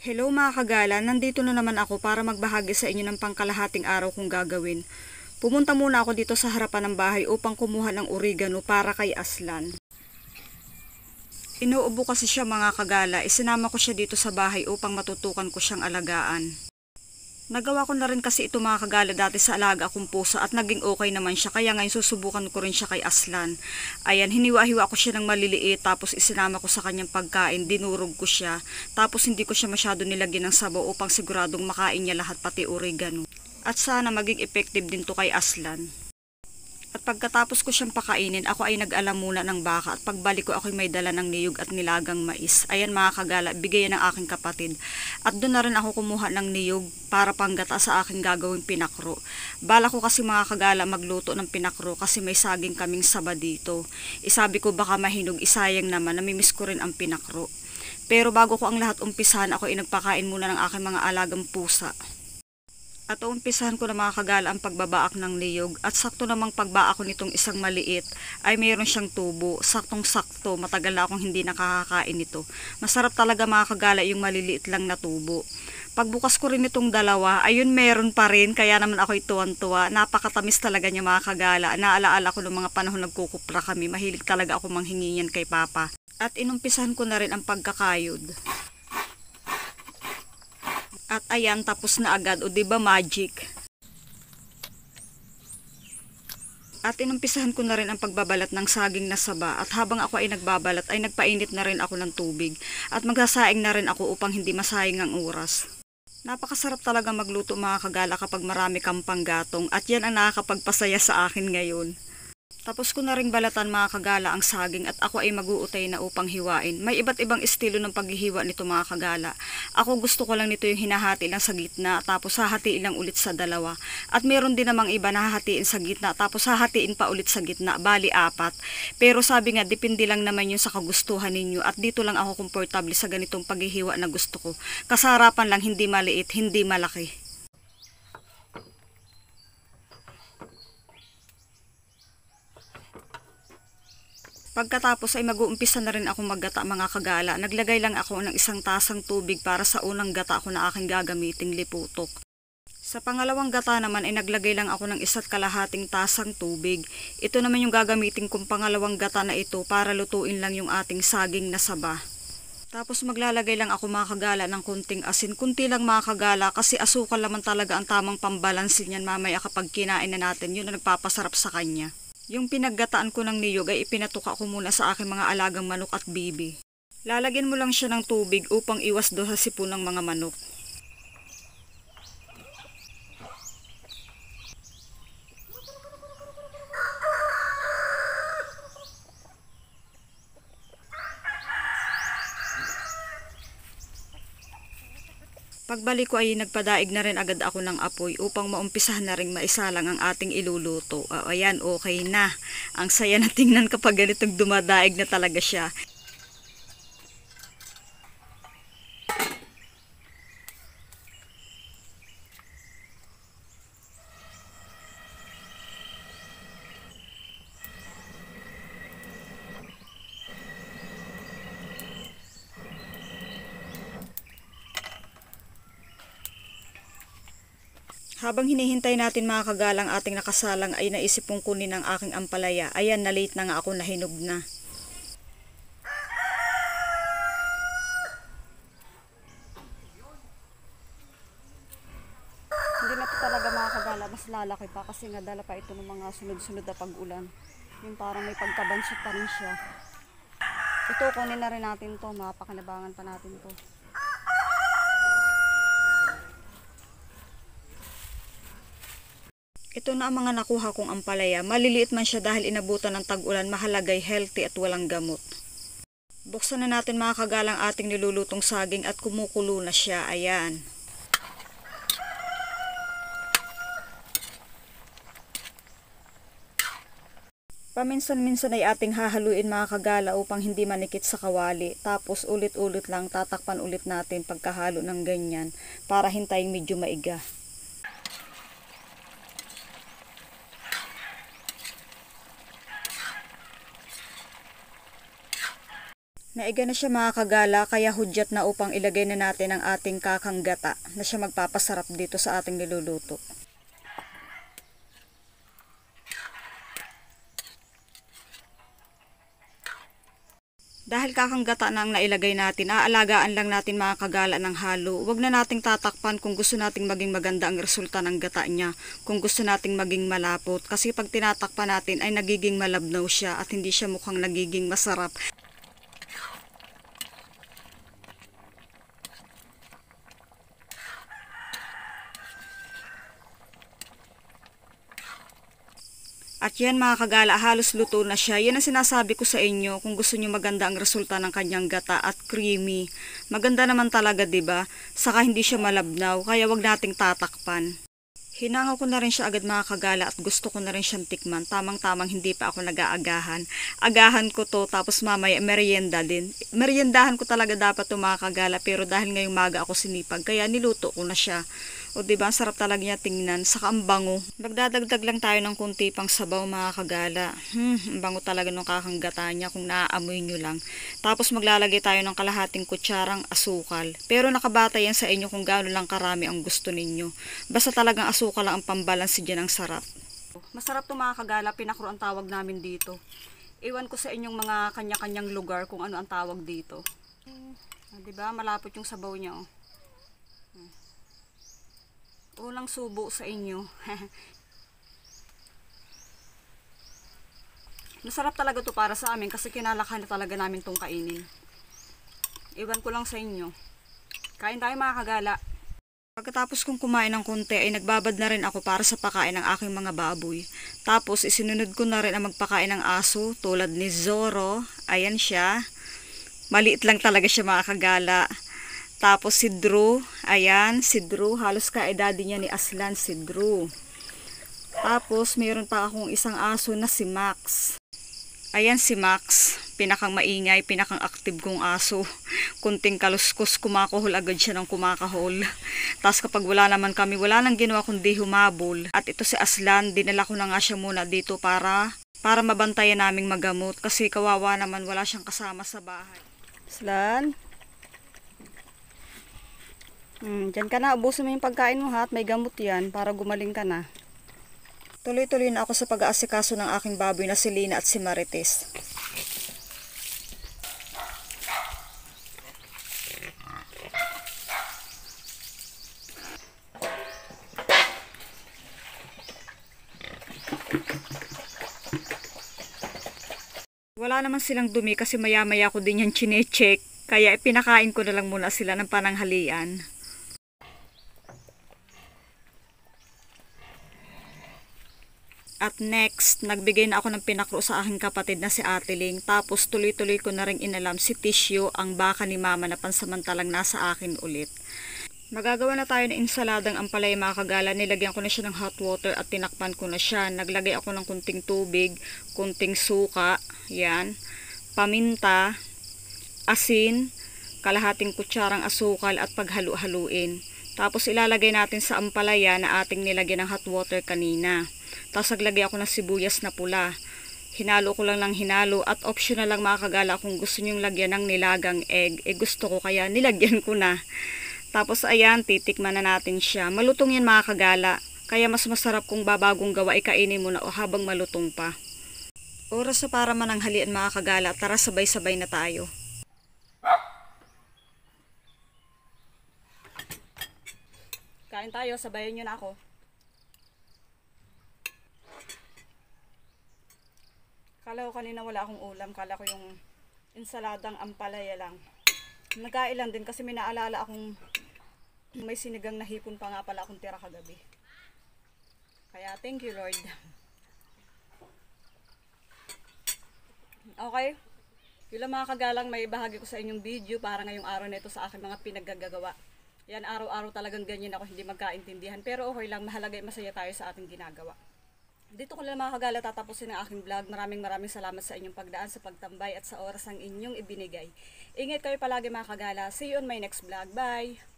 Hello mga kagala, nandito na naman ako para magbahagi sa inyo ng pangkalahating araw kong gagawin. Pumunta muna ako dito sa harapan ng bahay upang kumuha ng oregano para kay Aslan. Inuubo kasi siya mga kagala, isinama ko siya dito sa bahay upang matutukan ko siyang alagaan. Nagawa ko na rin kasi ito mga kagala dati sa alaga akong pusa at naging okay naman siya, kaya ngayon susubukan ko rin siya kay Aslan. Ayan, hiniwa-hiwa ko siya ng maliliit tapos isinama ko sa kanyang pagkain, dinurog ko siya. Tapos hindi ko siya masyado nilagyan ng sabaw upang siguradong makain niya lahat pati oregano. At sana maging effective din to kay Aslan. At pagkatapos ko siyang pakainin, ako ay nag-alam muna ng baka at pagbalik ko ako'y may dala ng niyog at nilagang mais. Ayan mga kagala, bigayan ng aking kapatid. At doon na rin ako kumuha ng niyog para panggata sa aking gagawing pinakro. Bala ko kasi mga kagala magluto ng pinakro kasi may saging kaming saba dito. Isabi ko baka mahinog, isayang naman, namimiss ko rin ang pinakro. Pero bago ko ang lahat umpisahan, ako ay nagpakain muna ng aking mga alagang pusa. At umpisahan ko na mga kagala ang pagbabaak ng niyog at sakto namang pagbaak ko nitong isang maliit ay mayroon siyang tubo, saktong sakto, matagal na akong hindi nakakakain nito. Masarap talaga mga kagala yung maliliit lang na tubo. Pagbukas ko rin itong dalawa, ayun meron pa rin, kaya naman ako'y tuwan-tuwa. Napakatamis talaga niya mga kagala. Naalaala ko ng mga panahon nagkukupra kami, mahilig talaga ako manghingi yan kay Papa. At inumpisahan ko na rin ang pagkakayod. At ayan, tapos na agad, o diba magic? At inumpisahan ko na rin ang pagbabalat ng saging na saba at habang ako ay nagbabalat ay nagpainit na rin ako ng tubig at magsasaing na rin ako upang hindi masayang ang oras. Napakasarap talaga magluto mga kagala kapag marami kang panggatong at yan ang nakakapagpasaya sa akin ngayon. Tapos ko na ring balatan mga kagala ang saging at ako ay mag-uutay na upang hiwain. May iba't ibang estilo ng paghihiwa nito mga kagala. Ako gusto ko lang nito yung hinahati lang sa gitna tapos hahatiin lang ulit sa dalawa. At meron din namang iba na hahatiin sa gitna tapos hahatiin pa ulit sa gitna, bali 4. Pero sabi nga depende lang naman yun sa kagustuhan ninyo at dito lang ako komportable sa ganitong paghihiwa na gusto ko. Kasarapan lang, hindi maliit, hindi malaki. Pagkatapos ay mag-uumpisa na rin ako maggata mga kagala. Naglagay lang ako ng isang tasang tubig para sa unang gata ko na aking gagamiting liputok. Sa pangalawang gata naman ay naglagay lang ako ng 1.5 tasang tubig. Ito naman yung gagamitin kong pangalawang gata na ito para lutuin lang yung ating saging na saba. Tapos maglalagay lang ako mga kagala ng kunting asin. Kunti lang mga kagala kasi asukal naman talaga ang tamang pambalansin niyan mamaya kapag kinain na natin. Yun na nagpapasarap sa kanya. Yung pinaggataan ko ng niyog ay ipinatuka ko muna sa aking mga alagang manok at bibi. Lalagyan mo lang siya ng tubig upang iwas do sa sipon ng mga manok. Pagbalik ko ay nagpadaig na rin agad ako ng apoy upang maumpisahan na rin maisalang ang ating iluluto. Ayan, okay na. Ang saya na tingnan kapag ganitong dumadaig na talaga siya. Habang hinihintay natin mga kagalang ating nakasalang ay naisip kong kunin ang aking ampalaya. Ayan, na late na nga ako, nahinog na. Hindi na ito talaga mga kagala, mas lalaki pa kasi nga dala pa ito ng mga sunod-sunod na pag-ulan. Yung parang may pagkabansot pa rin siya. Ito, kunin na rin natin to, mapakinabangan pa natin to. Ito na ang mga nakuha kong ampalaya. Maliliit man siya dahil inabutan ng tag-ulan, mahalagay, healthy at walang gamot. Buksan na natin mga kagalang ating nilulutong saging at kumukulo na siya. Ayan. Paminsan-minsan ay ating hahaluin mga kagala upang hindi manikit sa kawali. Tapos ulit-ulit lang tatakpan ulit natin pagkahalo ng ganyan para hintayin medyo maiga. Naiga na siya mga kagala, kaya hudyat na upang ilagay na natin ang ating kakang gata na siya magpapasarap dito sa ating niluluto. Dahil kakang gata na ang nailagay natin, aalagaan lang natin mga kagala ng halo. Huwag na nating tatakpan kung gusto nating maging maganda ang resulta ng gata niya. Kung gusto nating maging malapot. Kasi pag tinatakpan natin ay nagiging malabnaw siya at hindi siya mukhang nagiging masarap. At yan mga kagala, halos luto na siya. Yan ang sinasabi ko sa inyo kung gusto niyo maganda ang resulta ng kanyang gata at creamy. Maganda naman talaga 'di ba? Saka hindi siya malabnaw, kaya wag nating tatakpan. Hinangaw ko na rin siya agad mga kagala at gusto ko na rin siyang tikman. Tamang-tamang hindi pa ako nag-aagahan. Agahan ko to tapos mamaya merienda din. Meriendahan ko talaga dapat to mga kagala pero dahil ngayong maga ako sinipag kaya niluto ko na siya. O diba, ang sarap talaga niya tingnan, saka ang bango. Magdadagdag lang tayo ng kunti pang sabaw mga kagala. Ang bango talaga ng kakanggata niya kung naaamoy nyo lang. Tapos maglalagay tayo ng kalahating kutsarang asukal. Pero nakabata yan sa inyo kung gaano lang karami ang gusto ninyo. Basta talagang asukal lang ang pambalansi dyan ng sarap. Masarap to mga kagala, pinakro ang tawag namin dito. Iwan ko sa inyong mga kanya-kanyang lugar kung ano ang tawag dito. Diba, malapot yung sabaw niya oh. Unang subo sa inyo. Masarap talaga to para sa amin kasi kinalakhan na talaga namin tong kainin. Iwan ko lang sa inyo. Kain tayo mga kagala. Pagkatapos kong kumain ng konti ay nagbabad na rin ako para sa pakain ng aking mga baboy. Tapos isinunod ko na rin ang magpakain ng aso tulad ni Zoro. Ayan siya. Maliit lang talaga siya mga kagala. Tapos si Drew, ayan, si Drew, halos kaedad niya ni Aslan, si Drew. Tapos mayroon pa akong isang aso na si Max. Ayan si Max, pinakang maingay, pinakang active kong aso. Kunting kaluskos, kumakahol agad siya ng kumakahol. Tapos kapag wala naman kami, wala nang ginawa kundi humabol. At ito si Aslan, dinala ko na nga siya muna dito para mabantayan naming magamot. Kasi kawawa naman, wala siyang kasama sa bahay. Aslan? Diyan ka na, ubusin mo yung pagkain mo ha, at may gamot yan para gumaling ka na. Tuloy-tuloy na ako sa pag-aasikaso ng aking baboy na si Lina at si Marites. Wala naman silang dumi kasi maya-maya ko din yan chine-check, kaya ipinakain ko na lang muna sila ng pananghalian. At next, nagbigay na ako ng pinakro sa aking kapatid na si Atiling. Tapos tuloy-tuloy ko na rin inalam si Tissue, ang baka ni Mama na pansamantalang nasa akin ulit. Magagawa na tayo ng insaladang ampalaya mga kagala. Nilagyan ko na siya ng hot water at tinakpan ko na siya. Naglagay ako ng kunting tubig, kunting suka, yan, paminta, asin, kalahating kutsarang asukal at paghalo-haluin. Tapos ilalagay natin sa ampalaya na ating nilagyan ng hot water kanina. Tapos naglagay ako ng sibuyas na pula. Hinalo ko lang ng hinalo at optional lang mga kagala kung gusto nyong lagyan ng nilagang egg. Gusto ko kaya nilagyan ko na. Tapos ayan, titikman na natin siya. Malutong yan mga kagala. Kaya mas masarap kung babagong gawa ikainin mo na o habang malutong pa. Oras na para mananghalian mga kagala. Tara sabay-sabay na tayo. Kain tayo, sabayan nyo na ako. Kala ko kanina wala akong ulam. Kala ko yung insaladang ampalaya lang. Nagkailan din kasi may naalala akong may sinigang na hipon pa nga pala akong tira kagabi. Kaya thank you Lord. Okay. Yun lang mga kagalang may bahagi ko sa inyong video para ngayong araw na ito sa aking mga pinaggagawa. Yan araw-araw talagang ganyan ako hindi magkaintindihan. Pero okay lang, mahalaga masaya tayo sa ating ginagawa. Dito ko lang mga kagala tatapusin ang aking vlog. Maraming salamat sa inyong pagdaan, sa pagtambay at sa oras ng inyong ibinigay. Ingat kayo palagi mga kagala. See you on my next vlog. Bye!